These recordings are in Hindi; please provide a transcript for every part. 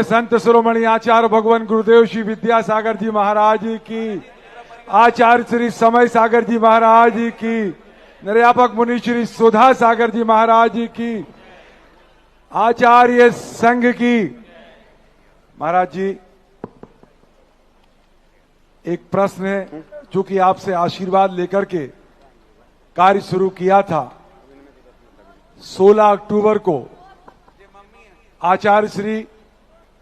संत शिरोमणि आचार्य भगवान गुरुदेव श्री विद्यासागर जी महाराज की, आचार्य श्री समय सागर जी महाराज की, निर्यापक मुनि श्री सुधा सागर जी महाराज की, आचार्य संघ की। महाराज जी, एक प्रश्न है, चूंकि आपसे आशीर्वाद लेकर के कार्य शुरू किया था। 16 अक्टूबर को आचार्य श्री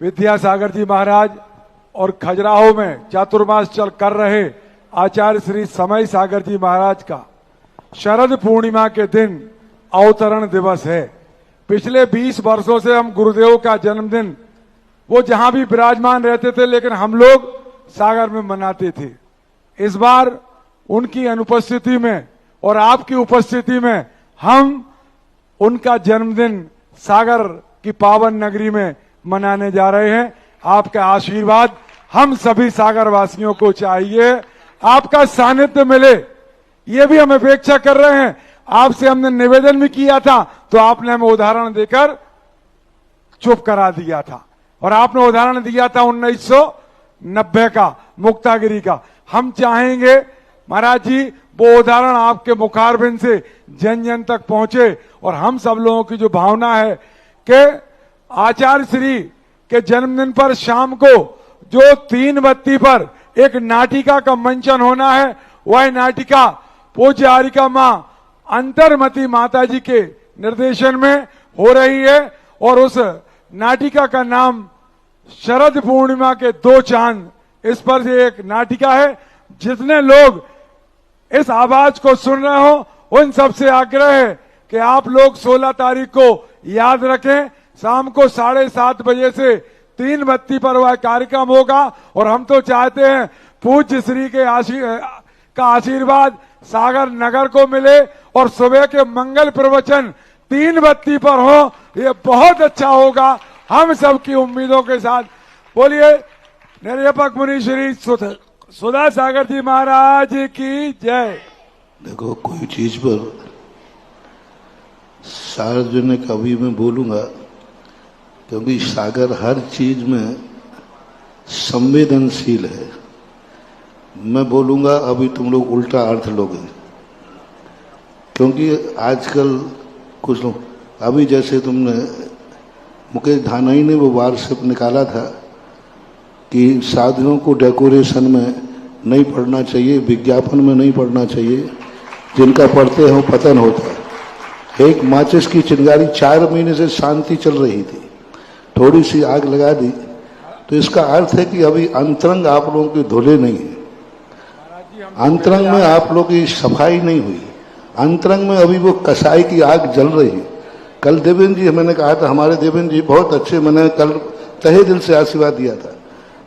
विद्यासागर जी महाराज और खजुराहो में चातुर्मास चल कर रहे आचार्य श्री समय सागर जी महाराज का शरद पूर्णिमा के दिन अवतरण दिवस है। पिछले 20 वर्षों से हम गुरुदेव का जन्मदिन वो जहां भी विराजमान रहते थे, लेकिन हम लोग सागर में मनाते थे। इस बार उनकी अनुपस्थिति में और आपकी उपस्थिति में हम उनका जन्मदिन सागर की पावन नगरी में मनाने जा रहे हैं। आपका आशीर्वाद हम सभी सागर वासियों को चाहिए, आपका सानिध्य मिले, ये भी हम अपेक्षा कर रहे हैं। आपसे हमने निवेदन भी किया था, तो आपने हमें उदाहरण देकर चुप करा दिया था, और आपने उदाहरण दिया था 1990 का मुक्तागिरी का। हम चाहेंगे महाराज जी वो उदाहरण आपके मुखारबिंद से जन जन तक पहुंचे, और हम सब लोगों की जो भावना है कि आचार्य श्री के जन्मदिन पर शाम को जो 3 बत्ती पर एक नाटिका का मंचन होना है, वह नाटिका पूज्य आरिका मां अंतर्मती माता जी के निर्देशन में हो रही है, और उस नाटिका का नाम शरद पूर्णिमा के 2 चांद, इस पर से एक नाटिका है। जितने लोग इस आवाज को सुन रहे हो, उन सबसे आग्रह है कि आप लोग 16 तारीख को याद रखें, शाम को 7:30 बजे से 3 बत्ती पर वह कार्यक्रम होगा। और हम तो चाहते हैं पूज्य श्री के आशीर्वाद सागर नगर को मिले, और सुबह के मंगल प्रवचन 3 बत्ती पर हो, ये बहुत अच्छा होगा हम सबकी उम्मीदों के साथ। बोलिए निर्यापक मुनि श्री सुधा सागर जी महाराज की जय। देखो, कोई चीज पर सार्वजनिक अभी मैं बोलूंगा, क्योंकि सागर हर चीज में संवेदनशील है। मैं बोलूंगा अभी तुम लोग उल्टा अर्थ लोगे, क्योंकि आजकल कुछ लोग, अभी जैसे तुमने मुकेश धानाई ने वो व्हाट्सएप निकाला था कि साधनों को डेकोरेशन में नहीं पढ़ना चाहिए, विज्ञापन में नहीं पढ़ना चाहिए, जिनका पढ़ते हैं वो पतन होता है। एक माचिस की चिंगारी 4 महीने से शांति चल रही थी, थोड़ी सी आग लगा दी, तो इसका अर्थ है कि अभी अंतरंग आप लोगों की धुले नहीं है, अंतरंग में आप लोगों की सफाई नहीं हुई, अंतरंग में अभी वो कसाई की आग जल रही है। कल देवेंद्र जी, मैंने कहा था, हमारे देवेंद्र जी बहुत अच्छे, मैंने कल तहे दिल से आशीर्वाद दिया था।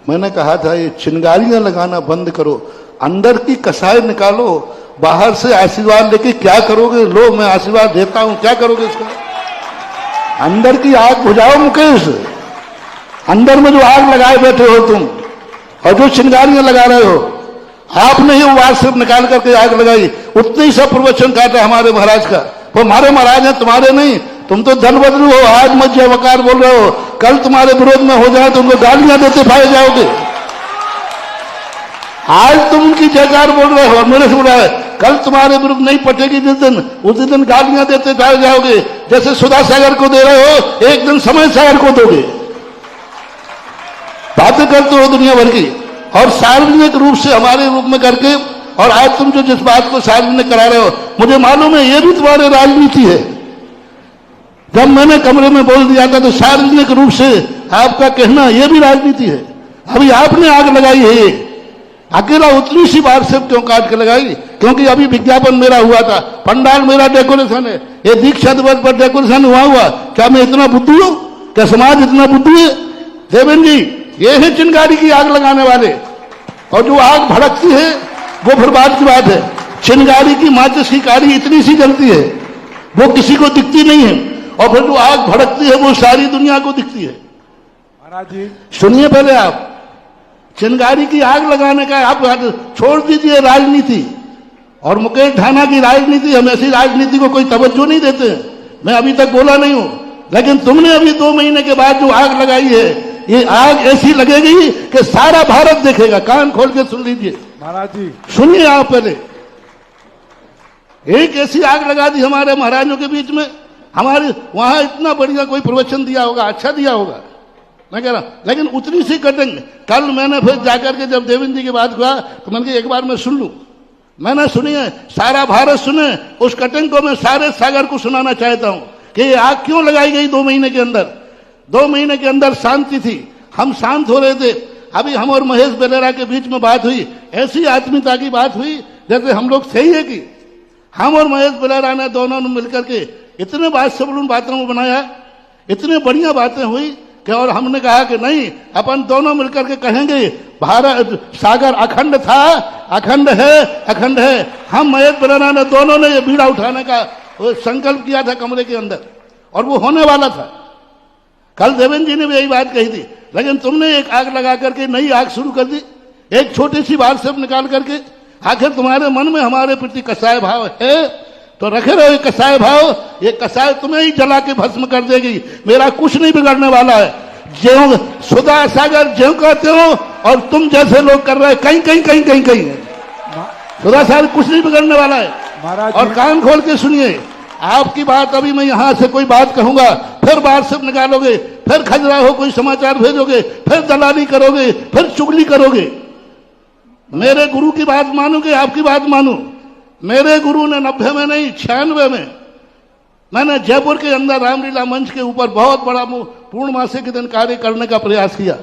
मैंने कहा था ये चिंगारियां लगाना बंद करो, अंदर की कसाई निकालो, बाहर से आशीर्वाद लेके क्या करोगे? लो मैं आशीर्वाद देता हूं, क्या करोगे इसका? अंदर की आग बुझाओ मुकेश, अंदर में जो आग लगाए बैठे हो तुम, और जो चिंगारियां लगा रहे हो, आपने ही व्हाट्सएप निकाल करके आग लगाई। उतने ही सब प्रवचन काटा हमारे महाराज का, वो हमारे महाराज हैं, तुम्हारे नहीं। तुम तो धन बदलू हो, आज मत जय वकार बोल रहे हो, कल तुम्हारे विरोध में हो जाए तो उनको गालियां देते पाए जाओगे। आज तुम उनकी जयकार बोल रहे हो और मेरे से बोल रहा है, कल तुम्हारे विरुद्ध नहीं पटेगी जिस दिन, उसी दिन गालियां देते पाए जाओगे। जैसे सुधा सागर को दे रहे हो, एक दिन समय सागर को दोगे। बातें करते हो दुनिया भर की, और सार्वजनिक रूप से हमारे रूप में करके, और आज तुम जो जिस बात को सार्वजनिक करा रहे हो, मुझे मालूम है ये भी तुम्हारी राजनीति है। जब मैंने कमरे में बोल दिया था तो सार्वजनिक रूप से आपका कहना ये भी राजनीति है। अभी आपने आग लगाई है, ये अकेला उतनी सी व्हाट्सएप क्यों काट के लगाई? क्योंकि अभी विज्ञापन मेरा हुआ था, पंडाल मेरा डेकोरेशन है, ये दीक्षा दिवस पर डेकोरेशन हुआ। क्या मैं इतना बुद्धू हूं? क्या समाज इतना बुद्धू है? देवेंद्र जी, ये है चिंगारी की आग लगाने वाले, और जो आग भड़कती है वो फिर बात की बात है। चिंगारी की माचिस की कारी इतनी सी जलती है, वो किसी को दिखती नहीं है, और फिर जो आग भड़कती है वो सारी दुनिया को दिखती है। महाराज जी सुनिए, पहले आप चिंगारी की आग लगाने का आप छोड़ दीजिए राजनीति, और मुकेश धाना की राजनीति, हम ऐसी राजनीति को कोई तवज्जो नहीं देते। मैं अभी तक बोला नहीं हूं, लेकिन तुमने अभी 2 महीने के बाद जो आग लगाई है, ये आग ऐसी लगेगी कि सारा भारत देखेगा। कान खोल के सुन लीजिए महाराज जी, सुनिए आप पहले। एक ऐसी आग लगा दी हमारे महाराजों के बीच में। हमारे वहां इतना बढ़िया कोई प्रवचन दिया होगा, अच्छा दिया होगा, मैं कह रहा हूं, लेकिन उतनी सी कटिंग। कल मैंने फिर जाकर के जब देवेंद्र जी की बात हुआ तो मैंने कहा एक बार मैं सुन लूं। मैंने सुनी है, सारा भारत सुने। उस कटिंग को मैं सारे सागर को सुनाना चाहता हूं कि ये आग क्यों लगाई गई 2 महीने के अंदर। 2 महीने के अंदर शांति थी, हम शांत हो रहे थे। अभी हम और महेश बेलेरा के बीच में बात हुई, ऐसी आत्मीयता की बात हुई जैसे हम लोग सही है कि हम और महेश बेलेरा ने दोनों ने मिलकर के इतने बात सब उन बातों को बनाया, इतनी बढ़िया बातें हुई कि और हमने कहा कि नहीं, अपन दोनों मिलकर के कहेंगे भारत सागर अखंड था, अखंड है, अखंड है। हम महेश बेलेरा ने दोनों ने ये बीड़ा उठाने का संकल्प किया था कमरे के अंदर, और वो होने वाला था। कल देवेंद्र जी ने भी यही बात कही थी, लेकिन तुमने एक आग लगा करके नई आग शुरू कर दी, एक छोटी सी बात से निकाल करके। आखिर तुम्हारे मन में हमारे प्रति कसाय भाव है तो रखे रहो कसाय भाव। ये कसाय तुम्हें ही जला के भस्म कर देगी, मेरा कुछ नहीं बिगड़ने वाला है। ज्यों सुधा सागर ज्यों कहते हो और तुम जैसे लोग कर रहे कहीं कहीं कहीं कहीं कहीं सुधा सागर कुछ नहीं बिगड़ने वाला है। महाराज और जी, कान खोल के सुनिए, आपकी बात अभी मैं यहां से कोई बात कहूंगा, फिर बात सब निकालोगे, फिर खजुराहो कोई समाचार भेजोगे, फिर दलाली करोगे, फिर चुगली करोगे। मेरे गुरु की बात मानोगे, आपकी बात मानो। मेरे गुरु ने 90 में नहीं 96 में मैंने जयपुर के अंदर रामलीला मंच के ऊपर बहुत बड़ा पूर्णमासी के दिन कार्य करने का प्रयास किया।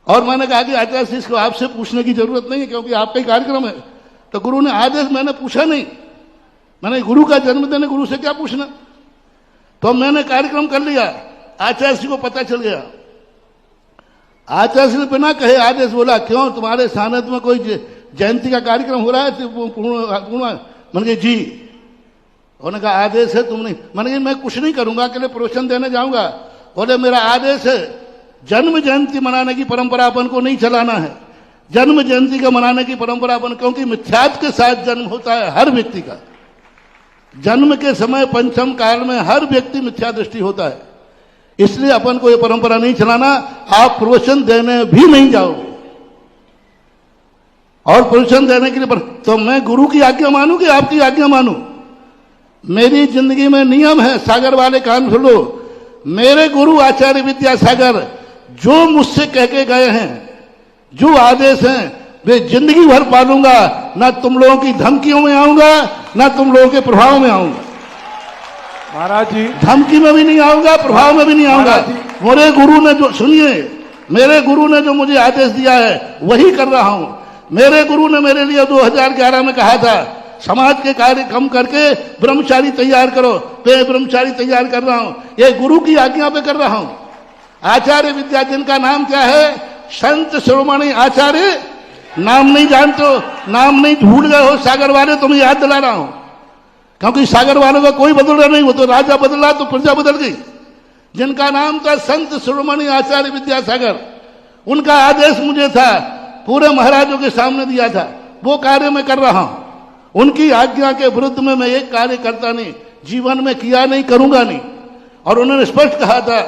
और मैंने कहा कि आचार्य जी इसको आपसे पूछने की जरूरत नहीं है क्योंकि आपका ही कार्यक्रम है। तो गुरु ने आदेश, मैंने पूछा नहीं, मैंने गुरु का जन्मदिन है, गुरु से क्या पूछना। तो मैंने कार्यक्रम कर लिया, आचार्य जी को पता चल गया। आचार्य जी ने बिना कहे आदेश बोला, क्यों तुम्हारे सानिध्य में कोई जयंती का कार्यक्रम हो रहा है? मैंने कहा जी। उन्होंने कहा आदेश है, तुम नहीं। मैंने कहा मैं कुछ नहीं करूंगा, अकेले प्रवचन देने जाऊंगा। बोले मेरा आदेश है, जन्म जयंती मनाने की परंपरा अपन को नहीं चलाना है। जन्म जयंती का मनाने की परंपरा अपन, क्योंकि मिथ्यात्व के साथ जन्म होता है हर व्यक्ति का। जन्म के समय पंचम काल में हर व्यक्ति मिथ्या दृष्टि होता है, इसलिए अपन को ये परंपरा नहीं चलाना। आप प्रवचन देने भी नहीं जाओ और प्रवचन देने के लिए तो मैं गुरु की आज्ञा मानूं कि आपकी आज्ञा मानूं? मेरी जिंदगी में नियम है, सागर वाले कान खोलो। मेरे गुरु आचार्य विद्यासागर जो मुझसे कह के गए हैं, जो आदेश हैं, वे जिंदगी भर पालूंगा। ना तुम लोगों की धमकियों में आऊंगा, ना तुम लोगों के प्रभाव में आऊंगा। महाराज जी, धमकी में भी नहीं आऊंगा, प्रभाव में भी नहीं आऊंगा। मेरे गुरु ने जो, सुनिए, मेरे गुरु ने जो मुझे आदेश दिया है वही कर रहा हूं। मेरे गुरु ने मेरे लिए 2011 में कहा था, समाज के कार्य कम करके ब्रह्मचारी तैयार करो। मैं ब्रह्मचारी तैयार कर रहा हूं, ये गुरु की आज्ञा पे कर रहा हूं। आचार्य विद्या, जिनका नाम क्या है, संत शिरोमणि आचार्य। नाम नहीं जानते हो, नाम नहीं भूल गए हो सागर वाले, तुम्हें याद दिला रहा हूं। क्योंकि सागर वालों का कोई बदल रहा नहीं, वो तो राजा बदला तो प्रजा बदल गई। जिनका नाम था संत शिरोमणि आचार्य विद्यासागर, उनका आदेश मुझे था, पूरे महाराजों के सामने दिया था, वो कार्य मैं कर रहा हूं। उनकी आज्ञा के विरुद्ध में मैं एक कार्य करता नहीं, जीवन में किया नहीं, करूंगा नहीं। और उन्होंने स्पष्ट कहा था,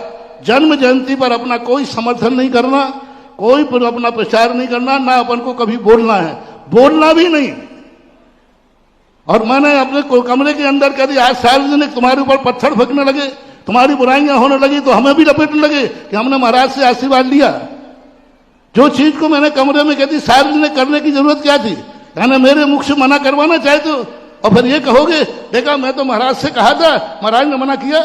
जन्म जयंती पर अपना कोई समर्थन नहीं करना, कोई अपना प्रचार नहीं करना, ना अपन को कभी बोलना है, बोलना भी नहीं। और मैंने अपने कमरे के अंदर कह दिया, आज सार्वजनिक तुम्हारे ऊपर पत्थर फेंकने लगे, तुम्हारी बुराइयां होने लगी तो हमें भी लपेटने लगे कि हमने महाराज से आशीर्वाद लिया। जो चीज को मैंने कमरे में कहती सार्वजनिक करने की जरूरत क्या थी? यानी मेरे मुख से मना करवाना चाहते हो और फिर ये कहोगे देखा मैं तो महाराज से कहा था, महाराज ने मना किया।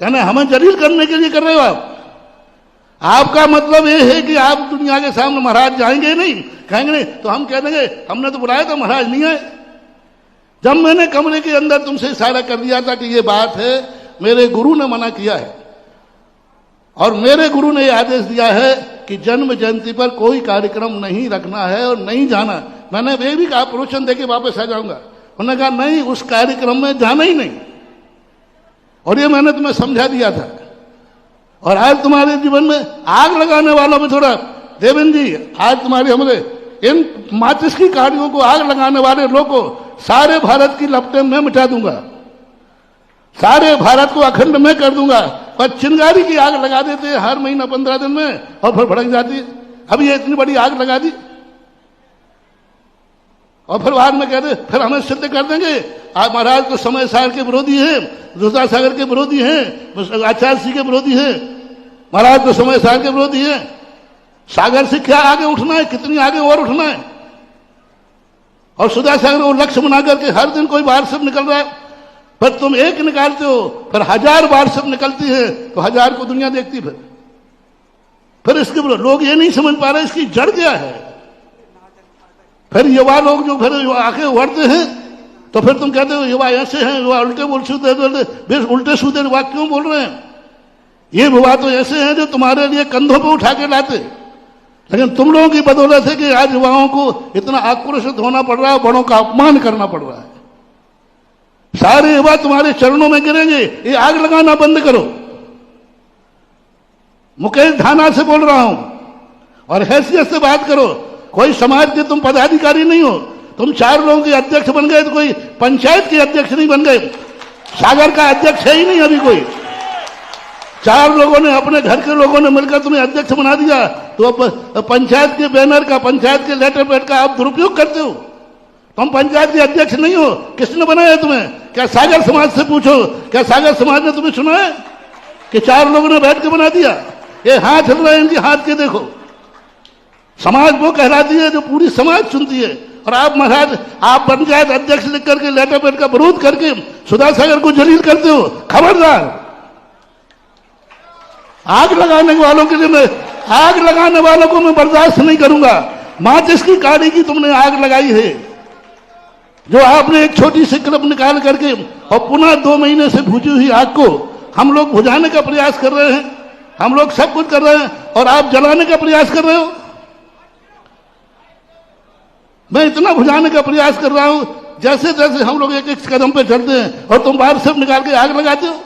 यानी हमें जलील करने के लिए कर रहे हो आप। आपका मतलब ये है कि आप दुनिया के सामने महाराज जाएंगे नहीं, कहेंगे नहीं, तो हम कह देंगे हमने तो बुलाया था, महाराज नहीं आए। जब मैंने कमरे के अंदर तुमसे इशारा कर दिया था कि ये बात है, मेरे गुरु ने मना किया है और मेरे गुरु ने यह आदेश दिया है कि जन्म जयंती पर कोई कार्यक्रम नहीं रखना है और नहीं जाना। मैंने वे भी कहा प्रवचन देके वापस आ जाऊंगा, उन्होंने कहा नहीं, उस कार्यक्रम में जाना ही नहीं। और ये मैंने तुम्हें समझा दिया था। और आज तुम्हारे जीवन में आग लगाने वालों में थोड़ा, देवेंद्र जी, आज तुम्हारे हमारे इन माचिस की कार्यों को आग लगाने वाले लोगों को सारे भारत की लपटें मैं मिटा दूंगा, सारे भारत को अखंड मैं कर दूंगा। पर चिंगारी की आग लगा देते हैं हर महीना 15 दिन में और फिर भड़क जाती है। अब ये इतनी बड़ी आग लगा दी और फिर बाद में कहते फिर हमें सिद्ध कर देंगे। आप महाराज तो समय सागर के विरोधी हैं, दुर्गा सागर के विरोधी हैं, आचार्य सिंह के विरोधी हैं। महाराज तो समय सागर के विरोधी हैं। सागर से क्या आगे उठना है, कितनी आगे और उठना है। और सुधा सागर को लक्ष्य बना करके हर दिन कोई बाहर से निकल रहा है, पर तुम एक निकालते हो, फिर 1000 बार सब निकलती है तो 1000 को दुनिया देखती। फिर इसके लोग ये नहीं समझ पा रहे इसकी जड़ क्या है। फिर युवा लोग जो फिर आके उभरते हैं तो फिर तुम कहते हो युवा ऐसे हैं, युवा उल्टे सीधे युवा क्यों बोल रहे हैं। ये युवा तो ऐसे हैं जो तुम्हारे लिए कंधों पे उठा के लाते, लेकिन तुम लोगों की बदौलत है कि आज युवाओं को इतना आक्रोशित होना पड़ रहा है, बड़ों का अपमान करना पड़ रहा है। सारे युवा तुम्हारे चरणों में गिरेंगे। ये आग लगाना बंद करो। मुकेश धाना से बोल रहा हूं और हैसियत से बात करो। कोई समाज के तुम पदाधिकारी नहीं हो। तुम 4 लोगों के अध्यक्ष बन गए तो कोई पंचायत के अध्यक्ष नहीं बन गए। सागर का अध्यक्ष है ही नहीं अभी कोई। 4 लोगों ने, अपने घर के लोगों ने मिलकर तुम्हें अध्यक्ष बना दिया, तो अब पंचायत के बैनर का, पंचायत के लेटर पैड का आप दुरुपयोग करते हो। तुम पंचायत के अध्यक्ष नहीं हो। किसने बनाया तुम्हें? क्या सागर समाज से पूछो, क्या सागर समाज ने तुम्हें सुना है कि 4 लोगों ने बैठ के बना दिया? ये हाथ हिल रहे हैं इनके हाथ के, देखो। समाज वो कहलाती है जो पूरी समाज सुनती है। और आप महाराज, आप पंचायत अध्यक्ष लिख करके लेटर पैड का विरोध करके सुधा सागर को जलील करते हो। खबरदार। आग लगाने वालों के लिए मैं, आग लगाने वालों को मैं बर्दाश्त नहीं करूंगा। माचिस की काड़ी की तुमने आग लगाई है, जो आपने एक छोटी सी क्लिप निकाल करके और पुनः 2 महीने से बुझी हुई आग को हम लोग बुझाने का प्रयास कर रहे हैं। हम लोग सब कुछ कर रहे हैं और आप जलाने का प्रयास कर रहे हो। मैं इतना बुझाने का प्रयास कर रहा हूं, जैसे जैसे हम लोग एक एक कदम पे चलते हैं और तुम बाहर से निकाल के आग लगाते हो।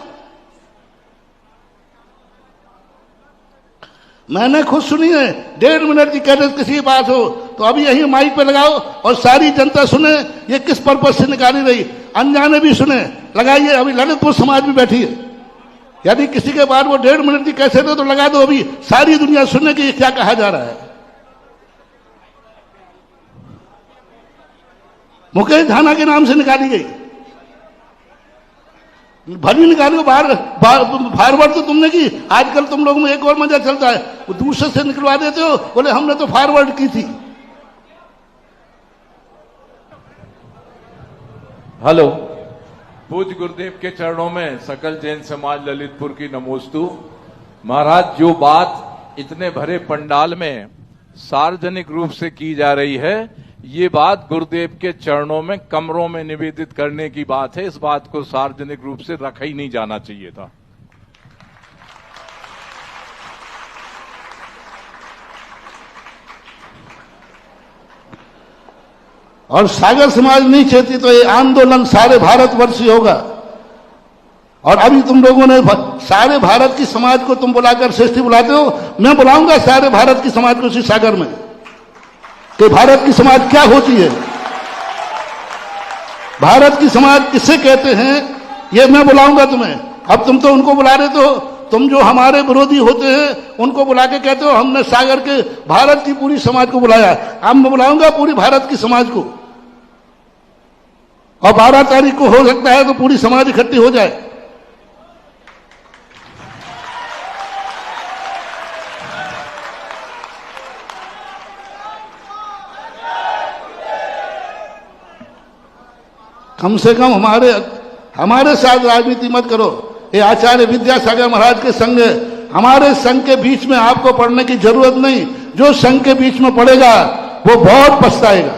मैंने खुद सुनी है। 1.5 मिनट की कैसेट किसी के पास हो तो अभी यही माइक पे लगाओ और सारी जनता सुने ये किस पर्पज से निकाली रही। अनजाने भी सुने, लगाइए। अभी ललितपुर समाज भी बैठी है। यदि किसी के बाद वो 1.5 मिनट की कैसेट हो तो लगा दो, अभी सारी दुनिया सुनने की क्या कहा जा रहा है। मुकेश धाना के नाम से निकाली गई, भरवी निकाली। फॉरवर्ड तो तुमने की। आजकल तुम लोगों में एक और मजा चलता है, वो दूसरे से निकलवा देते हो, बोले हमने तो फॉरवर्ड की थी। हेलो। पूज्य गुरुदेव के चरणों में सकल जैन समाज ललितपुर की नमोस्तु। महाराज, जो बात इतने भरे पंडाल में सार्वजनिक रूप से की जा रही है, ये बात गुरुदेव के चरणों में कमरों में निवेदित करने की बात है। इस बात को सार्वजनिक रूप से रखा ही नहीं जाना चाहिए था। और सागर समाज नहीं चाहती तो ये आंदोलन सारे भारतवर्ष ही होगा। और अभी तुम लोगों ने सारे भारत की समाज को तुम बुलाकर श्रेष्ठी बुलाते हो। मैं बुलाऊंगा सारे भारत की समाज को उसी सागर में कि भारत की समाज क्या होती है, भारत की समाज किसे कहते हैं, ये मैं बुलाऊंगा तुम्हें। अब तुम तो उनको बुला रहे हो, तुम जो हमारे विरोधी होते हैं उनको बुला के कहते हो हमने सागर के भारत की पूरी समाज को बुलाया। अब मैं बुलाऊंगा पूरी भारत की समाज को, और 12 तारीख को हो सकता है तो पूरी समाज इकट्ठी हो जाए। कम से कम हमारे साथ राजनीति मत करो। ये आचार्य विद्यासागर महाराज के संग, हमारे संघ के बीच में आपको पढ़ने की जरूरत नहीं। जो संघ के बीच में पड़ेगा वो बहुत पछताएगा।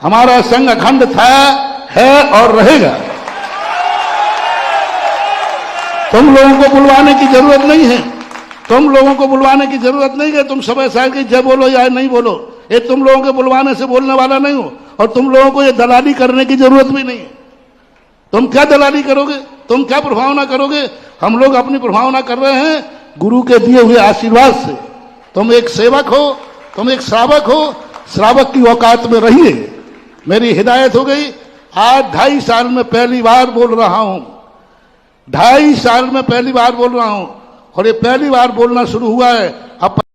हमारा संघ अखंड था, है और रहेगा। तुम लोगों को बुलवाने की जरूरत नहीं है। तुम लोगों को बुलवाने की जरूरत नहीं है। तुम समय साल की जय बोलो या नहीं बोलो, ये तुम लोगों के बुलवाने से बोलने वाला नहीं हो। और तुम लोगों को ये दलाली करने की जरूरत भी नहीं है। तुम क्या दलाली करोगे, तुम क्या प्रभावना करोगे? हम लोग अपनी प्रभावना कर रहे हैं गुरु के दिए हुए आशीर्वाद से। तुम एक सेवक हो, तुम एक श्रावक हो, श्रावक की औकात में रहिए। मेरी हिदायत हो गई। आज 2.5 साल में पहली बार बोल रहा हूं 2.5 साल में पहली बार बोल रहा हूं और ये पहली बार बोलना शुरू हुआ है। अब